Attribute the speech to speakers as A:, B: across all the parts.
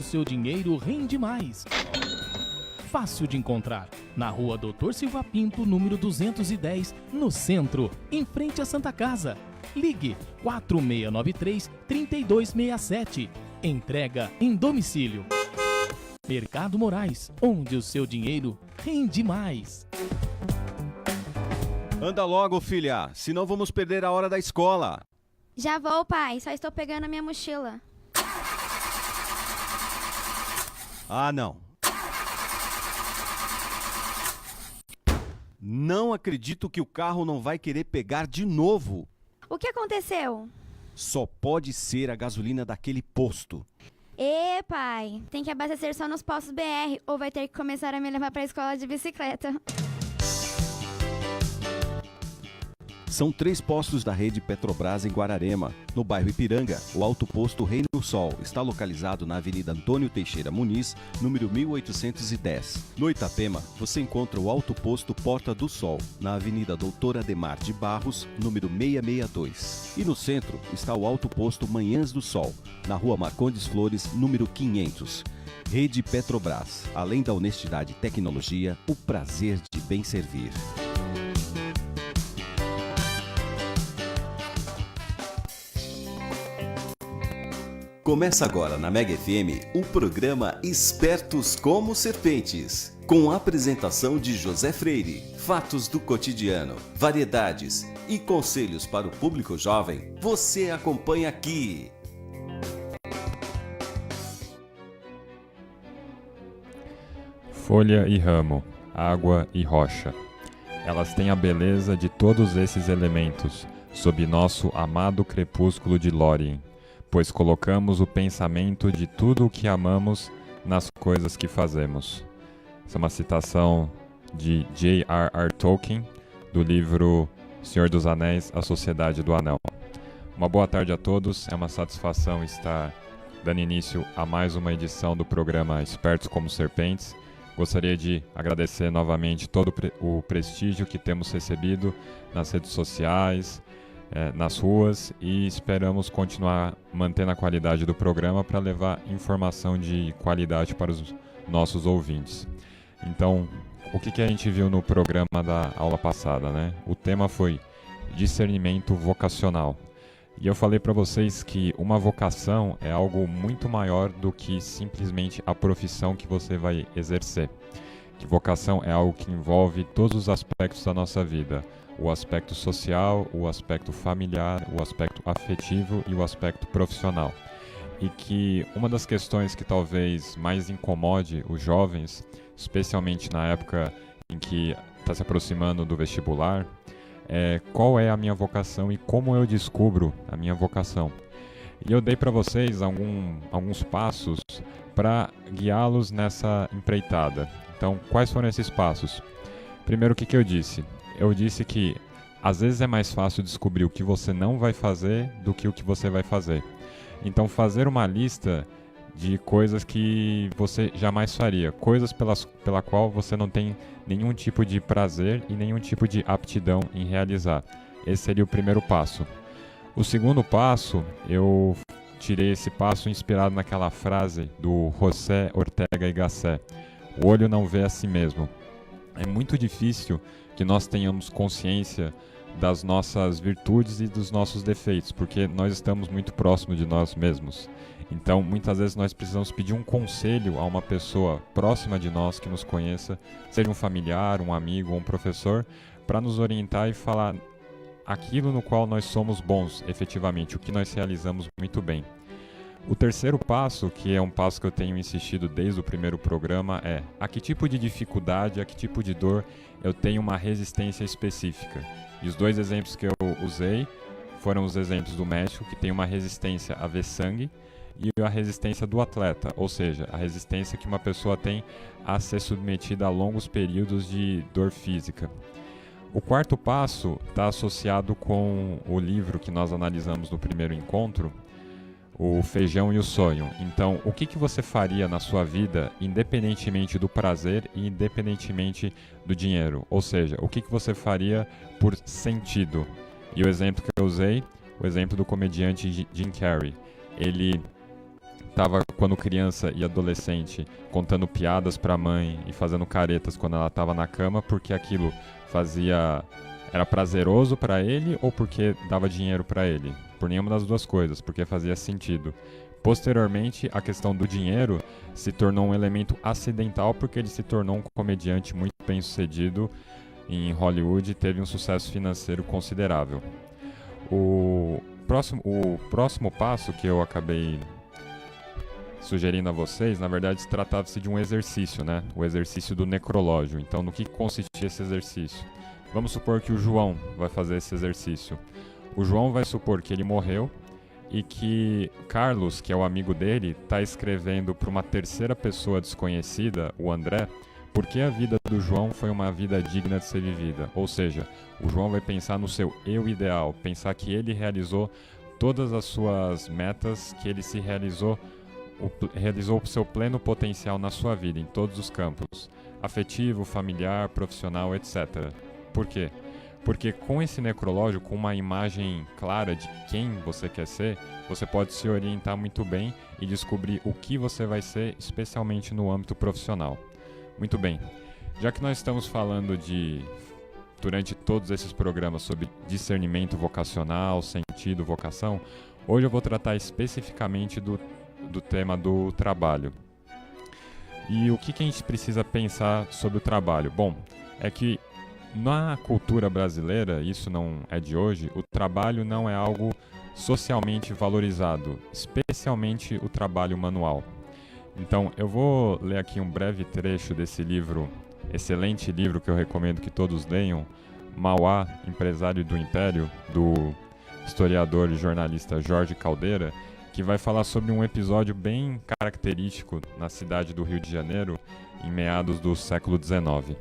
A: O seu dinheiro rende mais. Fácil de encontrar. Na rua Doutor Silva Pinto, número 210, no centro, em frente à Santa Casa. Ligue 4693-3267. Entrega em domicílio. Mercado Moraes, onde o seu dinheiro rende mais.
B: Anda logo, filha, senão vamos perder a hora da escola.
C: Já vou, pai. Só estou pegando a minha mochila.
B: Ah, não. Não acredito que o carro não vai querer pegar de novo.
C: O que aconteceu?
B: Só pode ser a gasolina daquele posto.
C: Pai. Tem que abastecer só nos postos BR ou vai ter que começar a me levar para a escola de bicicleta.
B: São 3 postos da rede Petrobras em Guararema. No bairro Ipiranga, o Alto Posto Reino Sol está localizado na Avenida Antônio Teixeira Muniz, número 1810. No Itapema, você encontra o Alto Posto Porta do Sol, na Avenida Doutor Ademar de Barros, número 662. E no centro está o Alto Posto Manhãs do Sol, na Rua Marcondes Flores, número 500. Rede Petrobras. Além da honestidade e tecnologia, o prazer de bem servir. Começa agora na Mega FM o programa Espertos como Serpentes, com a apresentação de José Freire, fatos do cotidiano, variedades e conselhos para o público jovem. Você acompanha aqui.
D: Folha e ramo, água e rocha. Elas têm a beleza de todos esses elementos, sob nosso amado crepúsculo de Lórien, pois colocamos o pensamento de tudo o que amamos nas coisas que fazemos. Essa é uma citação de J.R.R. Tolkien, do livro Senhor dos Anéis, A Sociedade do Anel. Uma boa tarde a todos, é uma satisfação estar dando início a mais uma edição do programa Espertos como Serpentes. Gostaria de agradecer novamente todo o prestígio que temos recebido nas redes sociais, nas ruas, e esperamos continuar mantendo a qualidade do programa para levar informação de qualidade para os nossos ouvintes. Então, o que a gente viu no programa da aula passada, né? O tema foi discernimento vocacional. E eu falei para vocês que uma vocação é algo muito maior do que simplesmente a profissão que você vai exercer. Que vocação é algo que envolve todos os aspectos da nossa vida. O aspecto social, o aspecto familiar, o aspecto afetivo e o aspecto profissional. E que uma das questões que talvez mais incomode os jovens, especialmente na época em que está se aproximando do vestibular, é qual é a minha vocação e como eu descubro a minha vocação. E eu dei para vocês alguns passos para guiá-los nessa empreitada. Então, quais foram esses passos? Primeiro, o que eu disse? Eu disse que às vezes é mais fácil descobrir o que você não vai fazer do que o que você vai fazer. Então, fazer uma lista de coisas que você jamais faria, coisas pela qual você não tem nenhum tipo de prazer e nenhum tipo de aptidão em realizar. Esse seria o primeiro passo. O segundo passo, eu tirei esse passo inspirado naquela frase do José Ortega y Gasset: o olho não vê a si mesmo. É muito difícil que nós tenhamos consciência das nossas virtudes e dos nossos defeitos, porque nós estamos muito próximos de nós mesmos. Então, muitas vezes nós precisamos pedir um conselho a uma pessoa próxima de nós que nos conheça, seja um familiar, um amigo ou um professor, para nos orientar e falar aquilo no qual nós somos bons, efetivamente, o que nós realizamos muito bem. O terceiro passo, que é um passo que eu tenho insistido desde o primeiro programa, é a que tipo de dificuldade, a que tipo de dor eu tenho uma resistência específica. E os 2 exemplos que eu usei foram os exemplos do médico, que tem uma resistência a ver sangue, e a resistência do atleta, ou seja, a resistência que uma pessoa tem a ser submetida a longos períodos de dor física. O quarto passo está associado com o livro que nós analisamos no primeiro encontro, O Feijão e o Sonho. Então, o que você faria na sua vida, independentemente do prazer e independentemente do dinheiro? Ou seja, o que você faria por sentido? E o exemplo que eu usei, o exemplo do comediante Jim Carrey. Ele estava, quando criança e adolescente, contando piadas para a mãe e fazendo caretas quando ela estava na cama, porque aquilo era prazeroso para ele ou porque dava dinheiro para ele? Por nenhuma das duas coisas, porque fazia sentido. Posteriormente, a questão do dinheiro se tornou um elemento acidental porque ele se tornou um comediante muito bem-sucedido em Hollywood e teve um sucesso financeiro considerável. O próximo passo que eu acabei sugerindo a vocês, na verdade, tratava-se de um exercício, né? O exercício do necrológio. Então, no que consistia esse exercício? Vamos supor que o João vai fazer esse exercício. O João vai supor que ele morreu e que Carlos, que é o amigo dele, está escrevendo para uma terceira pessoa desconhecida, o André, porque a vida do João foi uma vida digna de ser vivida. Ou seja, o João vai pensar no seu eu ideal, pensar que ele realizou todas as suas metas, que ele se realizou o seu pleno potencial na sua vida, em todos os campos, afetivo, familiar, profissional, etc. Por quê? Porque com esse necrológio, com uma imagem clara de quem você quer ser, você pode se orientar muito bem e descobrir o que você vai ser, especialmente no âmbito profissional. Muito bem, já que nós estamos falando durante todos esses programas sobre discernimento vocacional, sentido, vocação, hoje eu vou tratar especificamente do tema do trabalho. E o que a gente precisa pensar sobre o trabalho? Bom, é que na cultura brasileira, isso não é de hoje, o trabalho não é algo socialmente valorizado, especialmente o trabalho manual. Então, eu vou ler aqui um breve trecho desse livro, excelente livro que eu recomendo que todos leiam, Mauá, Empresário do Império, do historiador e jornalista Jorge Caldeira, que vai falar sobre um episódio bem característico na cidade do Rio de Janeiro, em meados do século XIX.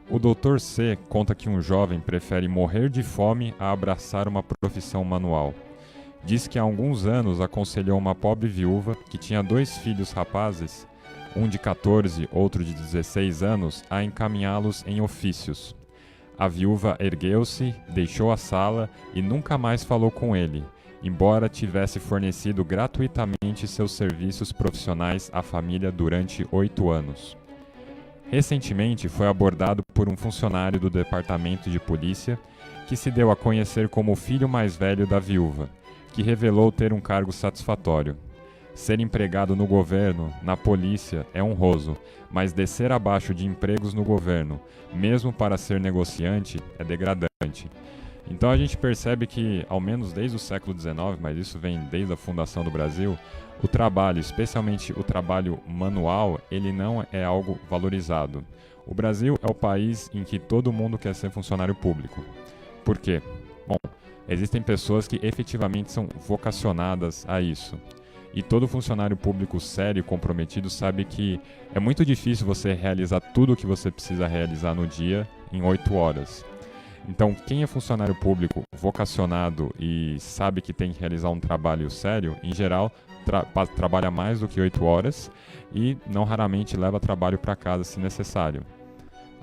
D: O Dr. C conta que um jovem prefere morrer de fome a abraçar uma profissão manual. Diz que há alguns anos aconselhou uma pobre viúva que tinha 2 filhos rapazes, um de 14, outro de 16 anos, a encaminhá-los em ofícios. A viúva ergueu-se, deixou a sala e nunca mais falou com ele, embora tivesse fornecido gratuitamente seus serviços profissionais à família durante 8 anos. Recentemente foi abordado por um funcionário do departamento de polícia que se deu a conhecer como o filho mais velho da viúva, que revelou ter um cargo satisfatório. Ser empregado no governo, na polícia, é honroso, mas descer abaixo de empregos no governo, mesmo para ser negociante, é degradante. Então a gente percebe que, ao menos desde o século XIX, mas isso vem desde a fundação do Brasil, o trabalho, especialmente o trabalho manual, ele não é algo valorizado. O Brasil é o país em que todo mundo quer ser funcionário público. Por quê? Bom, existem pessoas que efetivamente são vocacionadas a isso. E todo funcionário público sério e comprometido sabe que é muito difícil você realizar tudo o que você precisa realizar no dia em 8 horas. Então, quem é funcionário público vocacionado e sabe que tem que realizar um trabalho sério, em geral, trabalha mais do que 8 horas e não raramente leva trabalho para casa se necessário.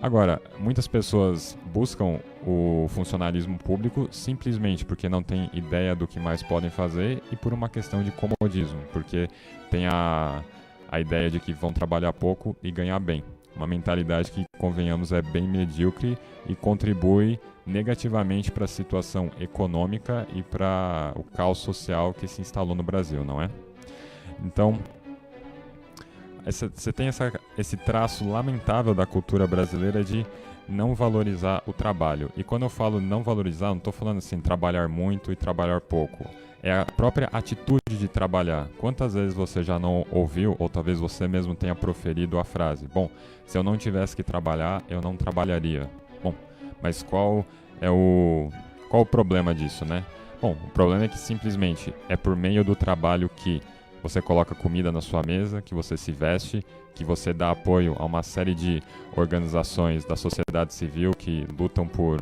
D: Agora, muitas pessoas buscam o funcionalismo público simplesmente porque não têm ideia do que mais podem fazer e por uma questão de comodismo, porque tem a ideia de que vão trabalhar pouco e ganhar bem. Uma mentalidade que, convenhamos, é bem medíocre e contribui negativamente para a situação econômica e para o caos social que se instalou no Brasil, não é? Então, você tem esse traço lamentável da cultura brasileira de não valorizar o trabalho. E quando eu falo não valorizar, não estou falando assim, trabalhar muito e trabalhar pouco. É a própria atitude de trabalhar. Quantas vezes você já não ouviu, ou talvez você mesmo tenha proferido a frase: bom, se eu não tivesse que trabalhar, eu não trabalharia. Bom, mas qual o problema disso, né? Bom, o problema é que simplesmente é por meio do trabalho que você coloca comida na sua mesa, que você se veste, que você dá apoio a uma série de organizações da sociedade civil que lutam por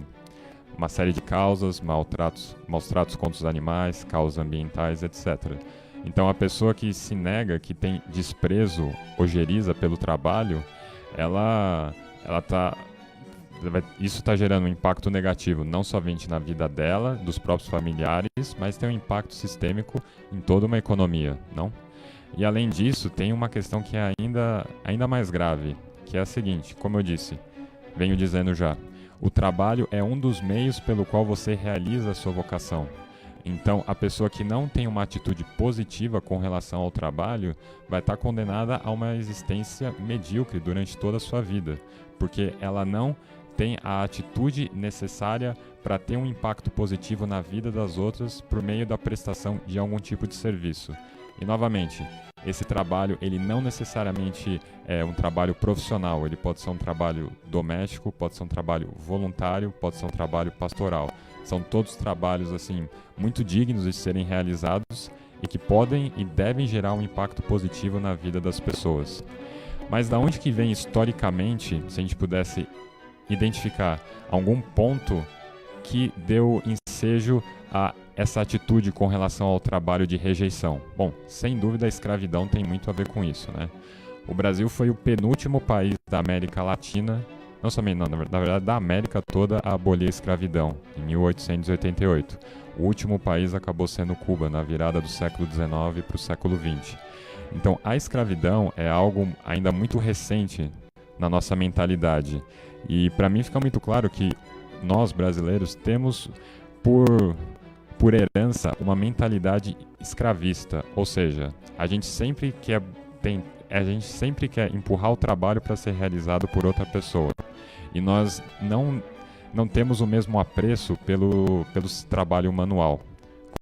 D: uma série de causas, maus tratos contra os animais, causas ambientais, etc. Então a pessoa que se nega, que tem desprezo, ojeriza pelo trabalho, isso está gerando um impacto negativo, não somente na vida dela, dos próprios familiares, mas tem um impacto sistêmico em toda uma economia, não? E além disso, tem uma questão que é ainda mais grave, que é a seguinte, como eu disse, venho dizendo já, o trabalho é um dos meios pelo qual você realiza a sua vocação. Então, a pessoa que não tem uma atitude positiva com relação ao trabalho vai estar condenada a uma existência medíocre durante toda a sua vida, porque ela não tem a atitude necessária para ter um impacto positivo na vida das outras por meio da prestação de algum tipo de serviço. E, novamente, esse trabalho ele não necessariamente é um trabalho profissional, ele pode ser um trabalho doméstico, pode ser um trabalho voluntário, pode ser um trabalho pastoral. São todos trabalhos assim muito dignos de serem realizados e que podem e devem gerar um impacto positivo na vida das pessoas. Mas da onde que vem historicamente, se a gente pudesse identificar algum ponto que deu ensejo a essa atitude com relação ao trabalho de rejeição? Bom, sem dúvida a escravidão tem muito a ver com isso, né? O Brasil foi o penúltimo país da América Latina, não somente, não, na verdade da América toda, a abolir a escravidão, em 1888. O último país acabou sendo Cuba, na virada do século XIX para o século XX. Então, a escravidão é algo ainda muito recente na nossa mentalidade. E para mim fica muito claro que nós, brasileiros, temos por herança uma mentalidade escravista. Ou seja, a gente sempre quer empurrar o trabalho para ser realizado por outra pessoa. E nós não temos o mesmo apreço pelo trabalho manual.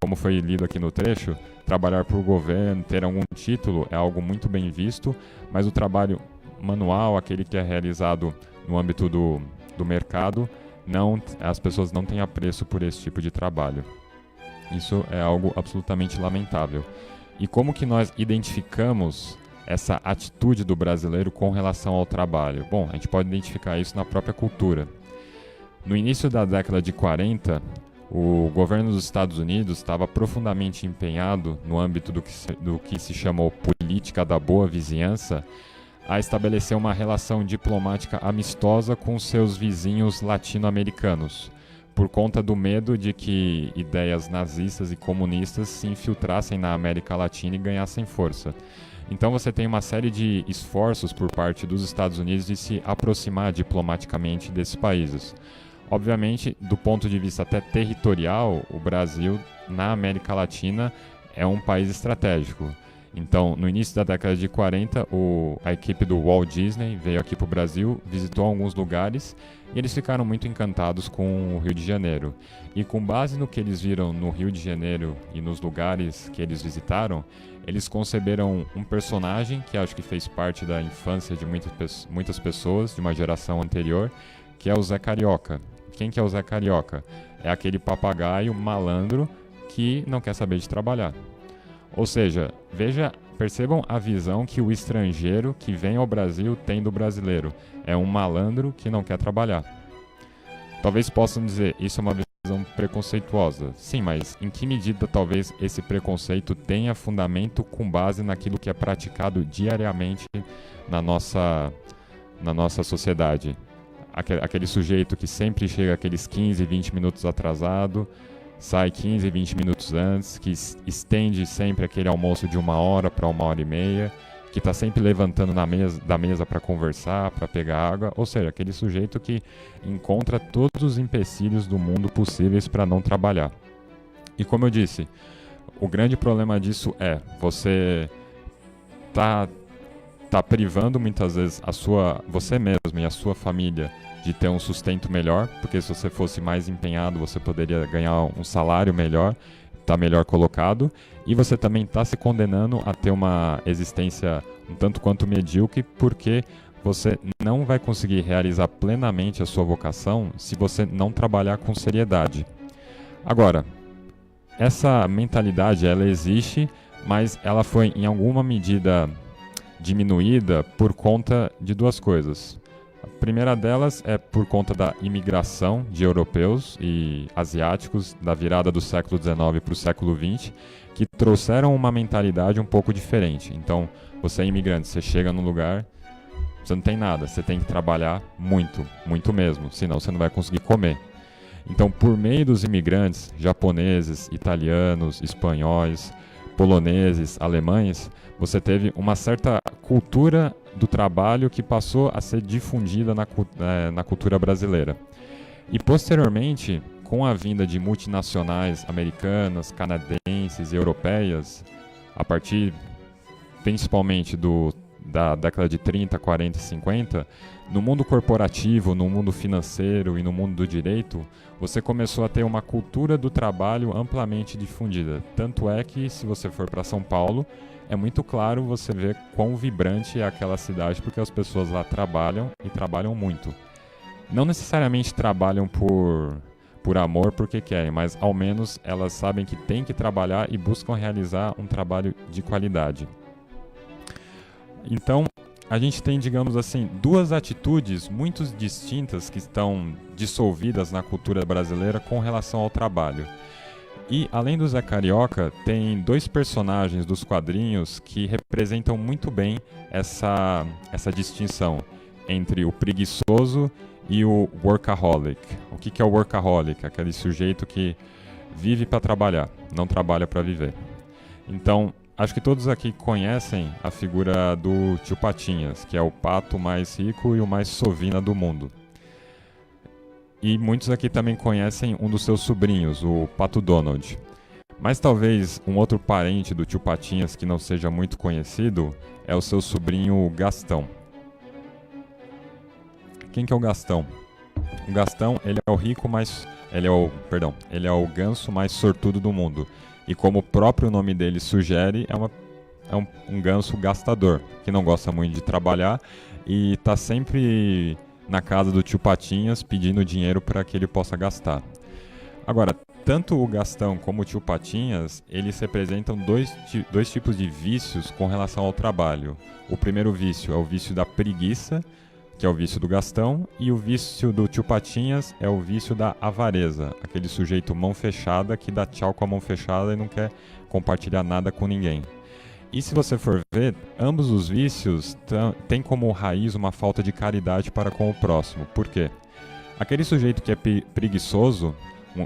D: Como foi lido aqui no trecho, trabalhar para o governo, ter algum título é algo muito bem visto, mas o trabalho manual, aquele que é realizado no âmbito do mercado, as pessoas não têm apreço por esse tipo de trabalho. Isso é algo absolutamente lamentável. E como que nós identificamos essa atitude do brasileiro com relação ao trabalho? Bom, a gente pode identificar isso na própria cultura. No início da década de 40, o governo dos Estados Unidos estava profundamente empenhado, no âmbito do que se chamou política da boa vizinhança, a estabelecer uma relação diplomática amistosa com seus vizinhos latino-americanos, por conta do medo de que ideias nazistas e comunistas se infiltrassem na América Latina e ganhassem força. Então você tem uma série de esforços por parte dos Estados Unidos de se aproximar diplomaticamente desses países. Obviamente, do ponto de vista até territorial, o Brasil, na América Latina, é um país estratégico. Então, no início da década de 40, a equipe do Walt Disney veio aqui para o Brasil, visitou alguns lugares e eles ficaram muito encantados com o Rio de Janeiro. E com base no que eles viram no Rio de Janeiro e nos lugares que eles visitaram, eles conceberam um personagem que acho que fez parte da infância de muitas pessoas de uma geração anterior, que é o Zé Carioca. Quem que é o Zé Carioca? É aquele papagaio malandro que não quer saber de trabalhar. Ou seja, percebam a visão que o estrangeiro que vem ao Brasil tem do brasileiro. É um malandro que não quer trabalhar. Talvez possam dizer, isso é uma visão preconceituosa. Sim, mas em que medida talvez esse preconceito tenha fundamento com base naquilo que é praticado diariamente na nossa sociedade? Aquele sujeito que sempre chega aqueles 15, 20 minutos atrasado, sai 15, 20 minutos antes, que estende sempre aquele almoço de 1 hora para 1h30, que está sempre levantando da mesa para conversar, para pegar água, ou seja, aquele sujeito que encontra todos os empecilhos do mundo possíveis para não trabalhar. E como eu disse, o grande problema disso é você tá privando muitas vezes você mesmo e a sua família de ter um sustento melhor, porque se você fosse mais empenhado, você poderia ganhar um salário melhor, estar melhor colocado, e você também está se condenando a ter uma existência um tanto quanto medíocre, porque você não vai conseguir realizar plenamente a sua vocação se você não trabalhar com seriedade. Agora, essa mentalidade, ela existe, mas ela foi em alguma medida diminuída por conta de duas coisas. A primeira delas é por conta da imigração de europeus e asiáticos da virada do século XIX para o século XX, que trouxeram uma mentalidade um pouco diferente. Então, você é imigrante, você chega num lugar, você não tem nada, você tem que trabalhar muito, muito mesmo, senão você não vai conseguir comer. Então, por meio dos imigrantes japoneses, italianos, espanhóis, poloneses, alemães, você teve uma certa cultura do trabalho que passou a ser difundida na cultura brasileira. E posteriormente, com a vinda de multinacionais americanas, canadenses e europeias, a partir principalmente da década de 30, 40 e 50, no mundo corporativo, no mundo financeiro e no mundo do direito, você começou a ter uma cultura do trabalho amplamente difundida. Tanto é que, se você for para São Paulo, é muito claro você ver quão vibrante é aquela cidade, porque as pessoas lá trabalham e trabalham muito. Não necessariamente trabalham por amor, porque querem, mas ao menos elas sabem que têm que trabalhar e buscam realizar um trabalho de qualidade. Então, a gente tem, digamos assim, duas atitudes muito distintas que estão dissolvidas na cultura brasileira com relação ao trabalho. E, além do Zé Carioca, tem dois personagens dos quadrinhos que representam muito bem essa distinção entre o preguiçoso e o workaholic. O que é o workaholic? Aquele sujeito que vive para trabalhar, não trabalha para viver. Então, acho que todos aqui conhecem a figura do Tio Patinhas, que é o pato mais rico e o mais sovina do mundo. E muitos aqui também conhecem um dos seus sobrinhos, o Pato Donald. Mas talvez um outro parente do Tio Patinhas que não seja muito conhecido é o seu sobrinho Gastão. Quem que é o Gastão? O Gastão, ele é o ganso mais sortudo do mundo. E como o próprio nome dele sugere, é um ganso gastador, que não gosta muito de trabalhar e está sempre na casa do Tio Patinhas pedindo dinheiro para que ele possa gastar. Agora, tanto o Gastão como o Tio Patinhas, eles representam dois tipos de vícios com relação ao trabalho. O primeiro vício é o vício da preguiça, que é o vício do Gastão, e o vício do Tio Patinhas é o vício da avareza, aquele sujeito mão fechada que dá tchau com a mão fechada e não quer compartilhar nada com ninguém. E se você for ver, ambos os vícios têm como raiz uma falta de caridade para com o próximo. Por quê? Aquele sujeito que é preguiçoso,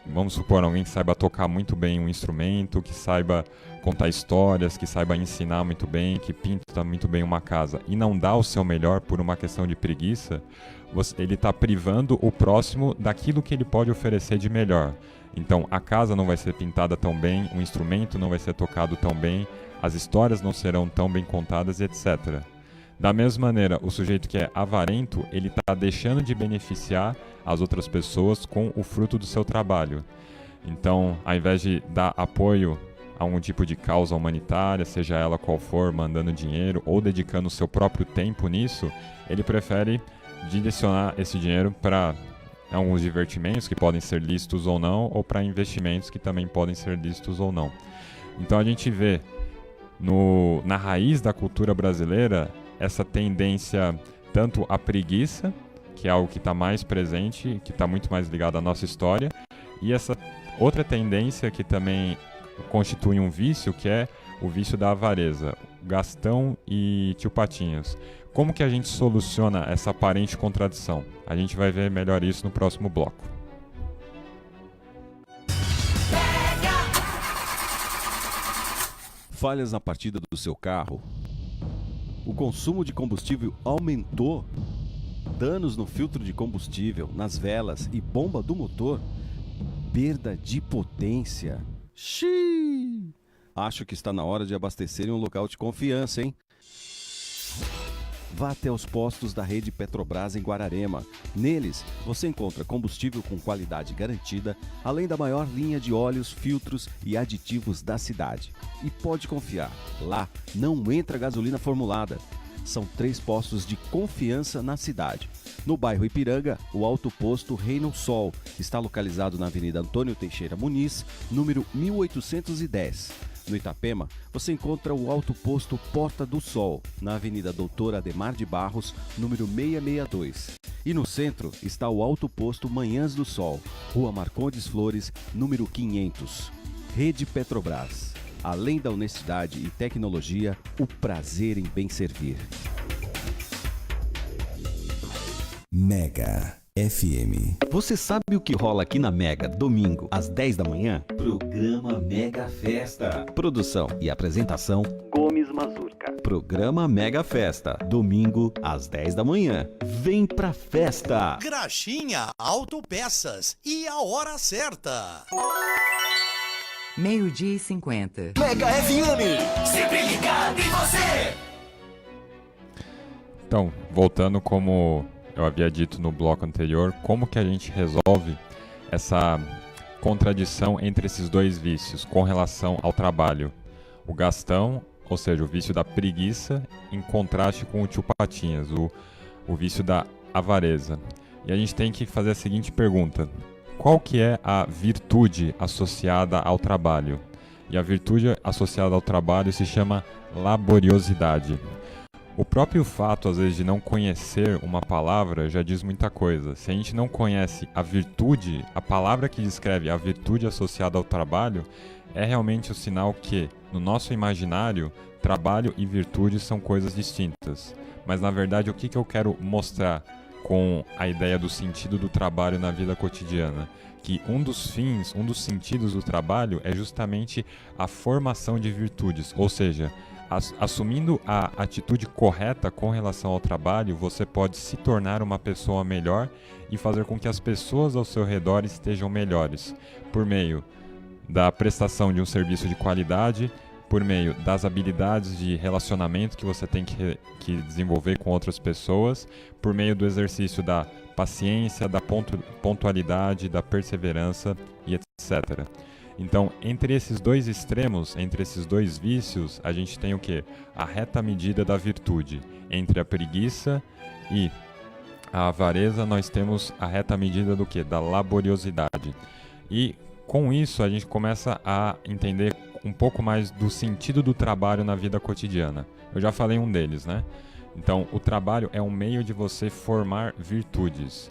D: vamos supor alguém que saiba tocar muito bem um instrumento, que saiba contar histórias, que saiba ensinar muito bem, que pinta muito bem uma casa e não dá o seu melhor por uma questão de preguiça, ele está privando o próximo daquilo que ele pode oferecer de melhor. Então a casa não vai ser pintada tão bem, o instrumento não vai ser tocado tão bem, as histórias não serão tão bem contadas, etc. Da mesma maneira, o sujeito que é avarento, ele está deixando de beneficiar as outras pessoas com o fruto do seu trabalho. Então, ao invés de dar apoio a um tipo de causa humanitária, seja ela qual for, mandando dinheiro ou dedicando o seu próprio tempo nisso, ele prefere direcionar esse dinheiro para alguns divertimentos que podem ser lícitos ou não, ou para investimentos que também podem ser lícitos ou não. Então a gente vê na raiz da cultura brasileira essa tendência tanto à preguiça, que é algo que está mais presente, que está muito mais ligado à nossa história, e essa outra tendência que também constitui um vício, que é o vício da avareza, Gastão e Tio Patinhas. Como que a gente soluciona essa aparente contradição? A gente vai ver melhor isso no próximo bloco.
B: Falhas na partida do seu carro? O consumo de combustível aumentou? Danos no filtro de combustível, nas velas e bomba do motor? Perda de potência? Xiii! Acho que está na hora de abastecer em um local de confiança, hein? Vá até os postos da rede Petrobras em Guararema. Neles, você encontra combustível com qualidade garantida, além da maior linha de óleos, filtros e aditivos da cidade. E pode confiar, lá não entra gasolina formulada. São 3 postos de confiança na cidade. No bairro Ipiranga, o Alto Posto Reino Sol está localizado na Avenida Antônio Teixeira Muniz, número 1810. No Itapema, você encontra o Alto Posto Porta do Sol, na Avenida Doutor Ademar de Barros, número 662. E no centro está o Alto Posto Manhãs do Sol, Rua Marcondes Flores, número 500. Rede Petrobras. Além da honestidade e tecnologia, o prazer em bem servir.
E: Mega FM.
B: Você sabe o que rola aqui na Mega domingo às 10 da manhã? Programa Mega Festa. Produção e apresentação Gomes Mazurca. Programa Mega Festa, domingo às 10 da manhã. Vem pra festa!
F: Graxinha Autopeças e a hora certa.
G: 12:50.
F: Mega FM, sempre ligado em você.
D: Então, voltando como eu havia dito no bloco anterior, como que a gente resolve essa contradição entre esses dois vícios com relação ao trabalho? O Gastão, ou seja, o vício da preguiça, em contraste com o tio Patinhas, o vício da avareza. E a gente tem que fazer a seguinte pergunta: qual que é a virtude associada ao trabalho? E a virtude associada ao trabalho se chama laboriosidade. O próprio fato, às vezes, de não conhecer uma palavra já diz muita coisa. Se a gente não conhece a virtude, a palavra que descreve a virtude associada ao trabalho, é realmente o sinal que, no nosso imaginário, trabalho e virtude são coisas distintas. Mas, na verdade, o que eu quero mostrar com a ideia do sentido do trabalho na vida cotidiana? Que um dos fins, um dos sentidos do trabalho é justamente a formação de virtudes, ou seja, assumindo a atitude correta com relação ao trabalho, você pode se tornar uma pessoa melhor e fazer com que as pessoas ao seu redor estejam melhores, por meio da prestação de um serviço de qualidade, por meio das habilidades de relacionamento que você tem que desenvolver com outras pessoas, por meio do exercício da paciência, da pontualidade, da perseverança e etc. Então, entre esses dois extremos, entre esses dois vícios, a gente tem o quê? A reta medida da virtude. Entre a preguiça e a avareza, nós temos a reta medida do quê? Da laboriosidade. E com isso, a gente começa a entender um pouco mais do sentido do trabalho na vida cotidiana. Eu já falei um deles, né? Então, o trabalho é um meio de você formar virtudes.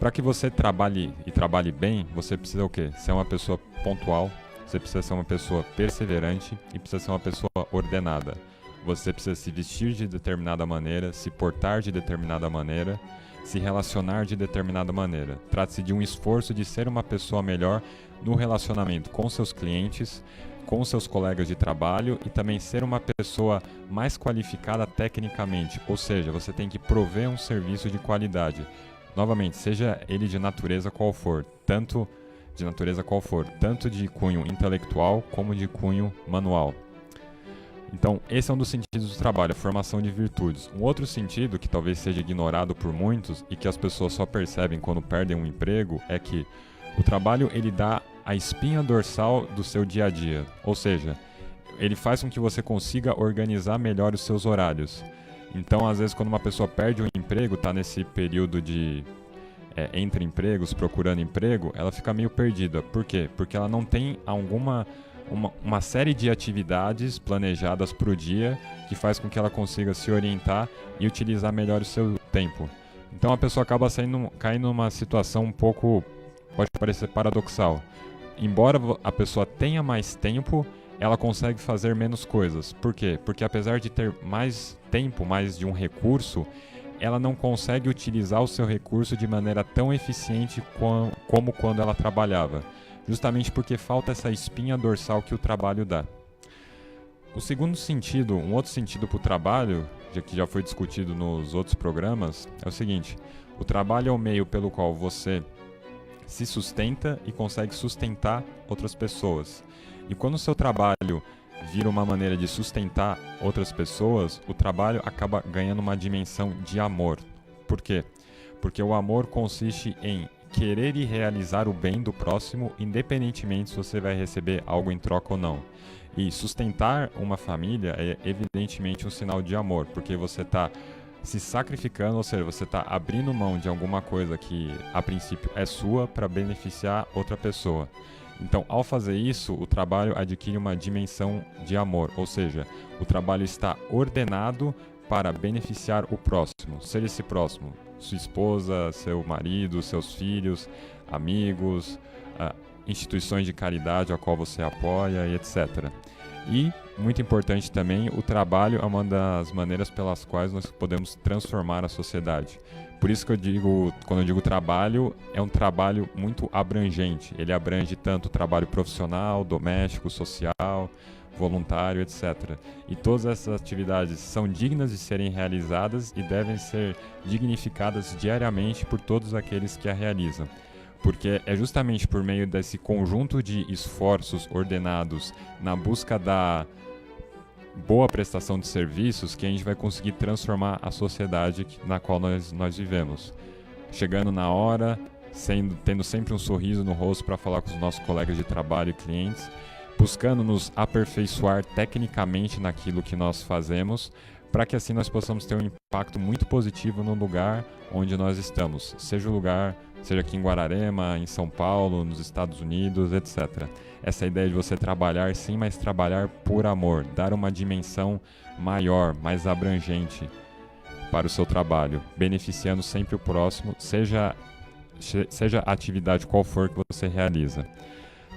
D: Para que você trabalhe e trabalhe bem, você precisa o quê? Ser uma pessoa pontual, você precisa ser uma pessoa perseverante e precisa ser uma pessoa ordenada. Você precisa se vestir de determinada maneira, se portar de determinada maneira, se relacionar de determinada maneira. Trata-se de um esforço de ser uma pessoa melhor no relacionamento com seus clientes, com seus colegas de trabalho e também ser uma pessoa mais qualificada tecnicamente, ou seja, você tem que prover um serviço de qualidade. Novamente, seja ele de natureza qual for, tanto de cunho intelectual como de cunho manual. Então, esse é um dos sentidos do trabalho, a formação de virtudes. Um outro sentido, que talvez seja ignorado por muitos e que as pessoas só percebem quando perdem um emprego, é que o trabalho ele dá a espinha dorsal do seu dia a dia, ou seja, ele faz com que você consiga organizar melhor os seus horários. Então, às vezes, quando uma pessoa perde um emprego, está nesse período de entre empregos, procurando emprego, ela fica meio perdida. Por quê? Porque ela não tem uma série de atividades planejadas para o dia que faz com que ela consiga se orientar e utilizar melhor o seu tempo. Então, a pessoa acaba caindo numa situação um pouco, pode parecer paradoxal. Embora a pessoa tenha mais tempo, ela consegue fazer menos coisas. Por quê? Porque apesar de ter mais tempo, mais de um recurso, ela não consegue utilizar o seu recurso de maneira tão eficiente como quando ela trabalhava. Justamente porque falta essa espinha dorsal que o trabalho dá. O segundo sentido, um outro sentido para o trabalho, que já foi discutido nos outros programas, é o seguinte: o trabalho é o meio pelo qual você se sustenta e consegue sustentar outras pessoas. E quando o seu trabalho vira uma maneira de sustentar outras pessoas, o trabalho acaba ganhando uma dimensão de amor. Por quê? Porque o amor consiste em querer e realizar o bem do próximo, independentemente se você vai receber algo em troca ou não. E sustentar uma família é evidentemente um sinal de amor, porque você está se sacrificando, ou seja, você está abrindo mão de alguma coisa que a princípio é sua para beneficiar outra pessoa. Então, ao fazer isso, o trabalho adquire uma dimensão de amor, ou seja, o trabalho está ordenado para beneficiar o próximo, ser esse próximo, sua esposa, seu marido, seus filhos, amigos, instituições de caridade a qual você apoia e etc. E muito importante também, o trabalho é uma das maneiras pelas quais nós podemos transformar a sociedade. Por isso que eu digo, quando eu digo trabalho, é um trabalho muito abrangente. Ele abrange tanto o trabalho profissional, doméstico, social, voluntário, etc. E todas essas atividades são dignas de serem realizadas e devem ser dignificadas diariamente por todos aqueles que a realizam. Porque é justamente por meio desse conjunto de esforços ordenados na busca da boa prestação de serviços que a gente vai conseguir transformar a sociedade na qual nós vivemos. Chegando na hora, tendo sempre um sorriso no rosto para falar com os nossos colegas de trabalho e clientes, buscando nos aperfeiçoar tecnicamente naquilo que nós fazemos, para que assim nós possamos ter um impacto muito positivo no lugar onde nós estamos, seja o lugar, seja aqui em Guararema, em São Paulo, nos Estados Unidos, etc. Essa ideia de você trabalhar sim, mas trabalhar por amor, dar uma dimensão maior, mais abrangente para o seu trabalho, beneficiando sempre o próximo, seja a atividade qual for que você realiza.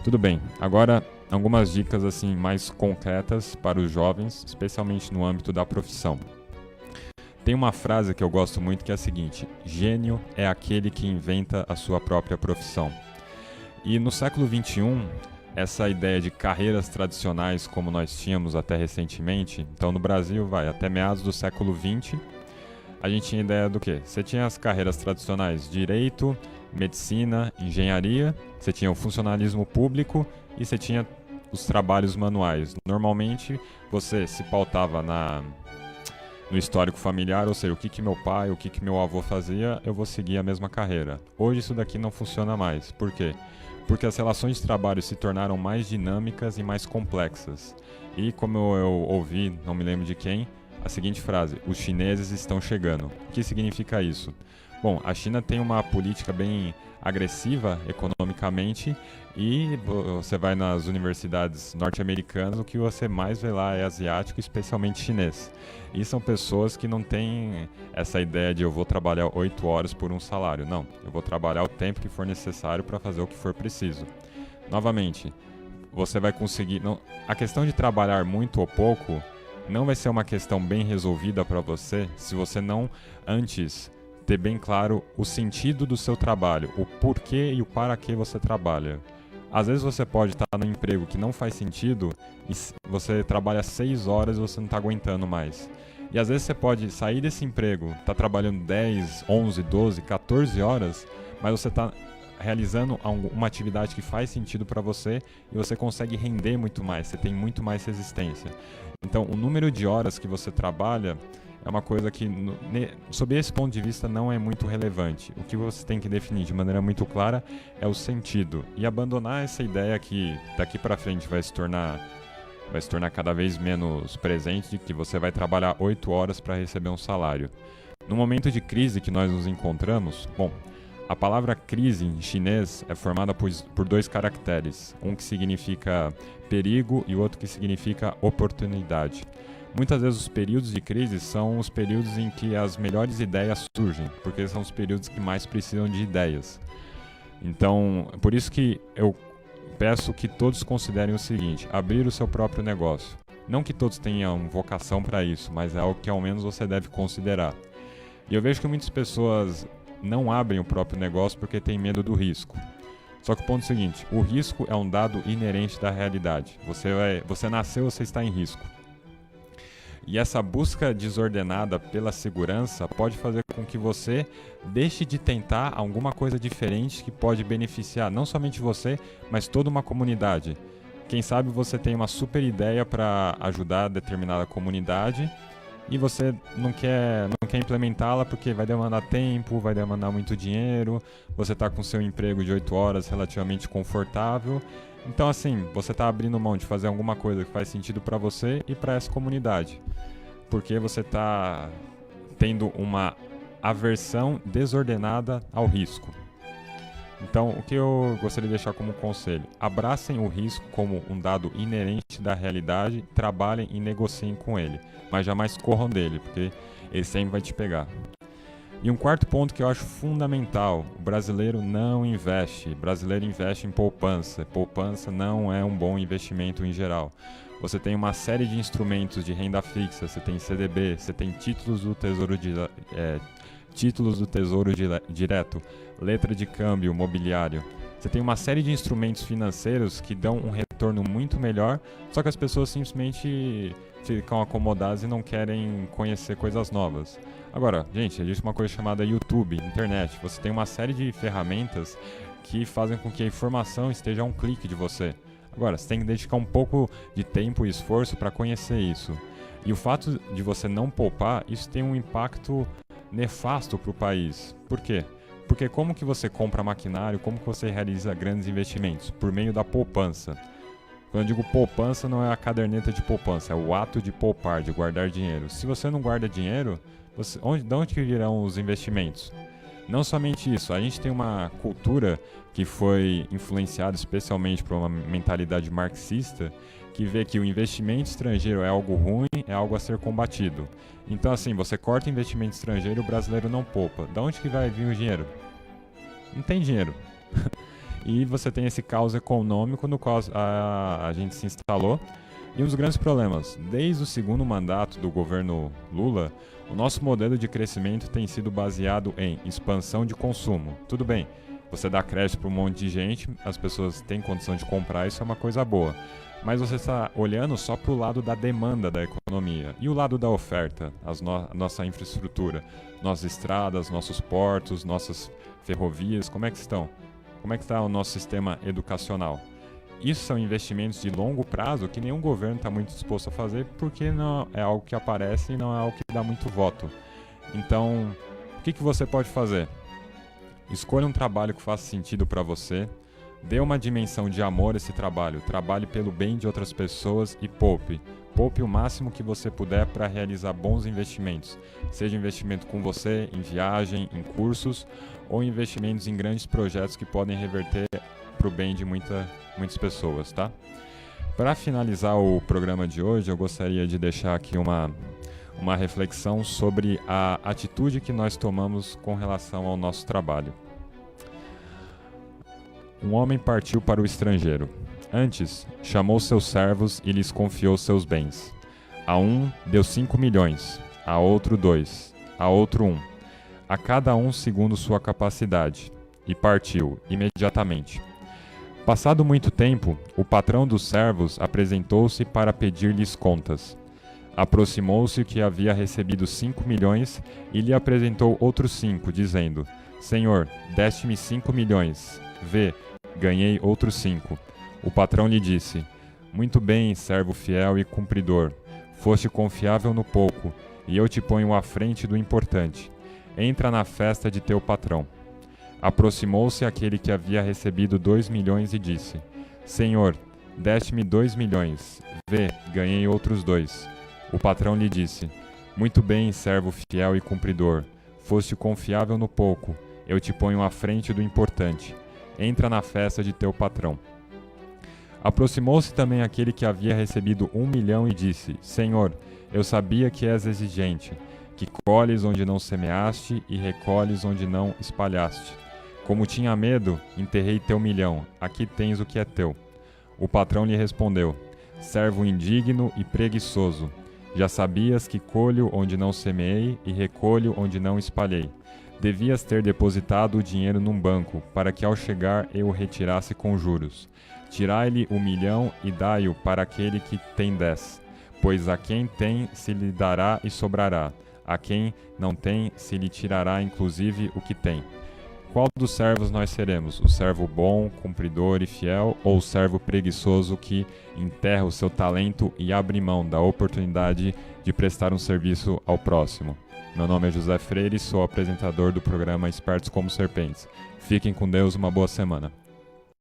D: Tudo bem, agora algumas dicas assim mais concretas para os jovens, especialmente no âmbito da profissão. Tem uma frase que eu gosto muito que é a seguinte: gênio é aquele que inventa a sua própria profissão. E no século XXI, essa ideia de carreiras tradicionais como nós tínhamos até recentemente, então no Brasil até meados do século XX, a gente tinha ideia do quê? Você tinha as carreiras tradicionais, direito, medicina, engenharia, você tinha o funcionalismo público e você tinha os trabalhos manuais. Normalmente você se pautava no histórico familiar, ou seja, o que meu pai, o que meu avô fazia, eu vou seguir a mesma carreira. Hoje isso daqui não funciona mais. Por quê? Porque as relações de trabalho se tornaram mais dinâmicas e mais complexas. E como eu ouvi, não me lembro de quem, a seguinte frase: os chineses estão chegando. O que significa isso? Bom, a China tem uma política bem agressiva economicamente e você vai nas universidades norte-americanas, o que você mais vê lá é asiático, especialmente chinês. E são pessoas que não têm essa ideia de eu vou trabalhar 8 horas por um salário. Não, eu vou trabalhar o tempo que for necessário para fazer o que for preciso. Novamente, você vai conseguir... a questão de trabalhar muito ou pouco não vai ser uma questão bem resolvida para você se você não antes ter bem claro o sentido do seu trabalho, o porquê e o para que você trabalha. Às vezes você pode estar num emprego que não faz sentido e você trabalha 6 horas e você não está aguentando mais. E às vezes você pode sair desse emprego, tá trabalhando 10, 11, 12, 14 horas, mas você está realizando uma atividade que faz sentido para você e você consegue render muito mais, você tem muito mais resistência. Então, o número de horas que você trabalha é uma coisa que, sob esse ponto de vista, não é muito relevante. O que você tem que definir de maneira muito clara é o sentido e abandonar essa ideia que daqui para frente vai se tornar cada vez menos presente, de que você vai trabalhar 8 horas para receber um salário. No momento de crise que nós nos encontramos, a palavra crise em chinês é formada por 2 caracteres, um que significa perigo e o outro que significa oportunidade. Muitas vezes os períodos de crise são os períodos em que as melhores ideias surgem, porque são os períodos que mais precisam de ideias. Então, por isso que eu peço que todos considerem o seguinte: abrir o seu próprio negócio. Não que todos tenham vocação para isso, mas é algo que ao menos você deve considerar. E eu vejo que muitas pessoas não abrem o próprio negócio porque têm medo do risco. Só que o ponto é o seguinte: o risco é um dado inerente da realidade. Você nasceu, você está em risco. E essa busca desordenada pela segurança pode fazer com que você deixe de tentar alguma coisa diferente que pode beneficiar não somente você, mas toda uma comunidade. Quem sabe você tem uma super ideia para ajudar determinada comunidade e você não quer implementá-la porque vai demandar tempo, vai demandar muito dinheiro, você está com seu emprego de 8 horas relativamente confortável. Então, assim, você está abrindo mão de fazer alguma coisa que faz sentido para você e para essa comunidade, porque você está tendo uma aversão desordenada ao risco. Então, o que eu gostaria de deixar como conselho: abracem o risco como um dado inerente da realidade, trabalhem e negociem com ele, mas jamais corram dele, porque ele sempre vai te pegar. E um quarto ponto que eu acho fundamental, o brasileiro não investe, o brasileiro investe em poupança. Poupança não é um bom investimento em geral. Você tem uma série de instrumentos de renda fixa, você tem CDB, você tem títulos do Tesouro Direto, letra de câmbio, mobiliário. Você tem uma série de instrumentos financeiros que dão um retorno muito melhor, só que as pessoas simplesmente ficam acomodadas e não querem conhecer coisas novas. Agora, gente, existe uma coisa chamada YouTube, internet. Você tem uma série de ferramentas que fazem com que a informação esteja a um clique de você. Agora, você tem que dedicar um pouco de tempo e esforço para conhecer isso. E o fato de você não poupar, isso tem um impacto nefasto para o país. Por quê? Porque como que você compra maquinário, como que você realiza grandes investimentos? Por meio da poupança. Quando eu digo poupança, não é a caderneta de poupança, é o ato de poupar, de guardar dinheiro. Se você não guarda dinheiro, de onde que virão os investimentos? Não somente isso, a gente tem uma cultura que foi influenciada especialmente por uma mentalidade marxista que vê que o investimento estrangeiro é algo ruim, é algo a ser combatido. Então assim, você corta investimento estrangeiro e o brasileiro não poupa. Da onde que vai vir o dinheiro? Não tem dinheiro. E você tem esse caos econômico no qual a gente se instalou. E um dos grandes problemas, desde o segundo mandato do governo Lula, o nosso modelo de crescimento tem sido baseado em expansão de consumo. Tudo bem, você dá crédito para um monte de gente, as pessoas têm condição de comprar, isso é uma coisa boa. Mas você está olhando só para o lado da demanda da economia. E o lado da oferta, nossa infraestrutura, nossas estradas, nossos portos, nossas ferrovias, como é que estão? Como é que está o nosso sistema educacional? Isso são investimentos de longo prazo que nenhum governo está muito disposto a fazer porque não é algo que aparece e não é algo que dá muito voto. Então, o que você pode fazer? Escolha um trabalho que faça sentido para você, dê uma dimensão de amor a esse trabalho, trabalhe pelo bem de outras pessoas e poupe. Poupe o máximo que você puder para realizar bons investimentos, seja investimento com você, em viagem, em cursos, ou investimentos em grandes projetos que podem reverter para o bem de muitas pessoas, tá? Para finalizar o programa de hoje, eu gostaria de deixar aqui uma reflexão sobre a atitude que nós tomamos com relação ao nosso trabalho. Um homem partiu para o estrangeiro. Antes, chamou seus servos e lhes confiou seus bens. A um deu 5 milhões, a outro 2, a outro 1, a cada um segundo sua capacidade, e partiu imediatamente. Passado muito tempo, o patrão dos servos apresentou-se para pedir-lhes contas. Aproximou-se o que havia recebido 5 milhões e lhe apresentou outros 5, dizendo: Senhor, deste-me 5 milhões. Vê, ganhei outros 5. O patrão lhe disse: Muito bem, servo fiel e cumpridor. Foste confiável no pouco, e eu te ponho à frente do importante. Entra na festa de teu patrão. Aproximou-se aquele que havia recebido 2 milhões e disse: Senhor, deste-me 2 milhões. Vê, ganhei outros 2. O patrão lhe disse: Muito bem, servo fiel e cumpridor. Foste confiável no pouco, eu te ponho à frente do importante. Entra na festa de teu patrão. Aproximou-se também aquele que havia recebido 1 milhão e disse: Senhor, eu sabia que és exigente, que colhes onde não semeaste e recolhes onde não espalhaste. Como tinha medo, enterrei teu 1 milhão, aqui tens o que é teu. O patrão lhe respondeu: Servo indigno e preguiçoso, já sabias que colho onde não semeei e recolho onde não espalhei. Devias ter depositado o dinheiro num banco, para que ao chegar eu o retirasse com juros. Tirai-lhe 1 milhão e dai-o para aquele que tem 10. Pois a quem tem se lhe dará e sobrará, a quem não tem se lhe tirará inclusive o que tem. Qual dos servos nós seremos? O servo bom, cumpridor e fiel, ou o servo preguiçoso que enterra o seu talento e abre mão da oportunidade de prestar um serviço ao próximo? Meu nome é José Freire e sou apresentador do programa Espertos como Serpentes. Fiquem com Deus, uma boa semana.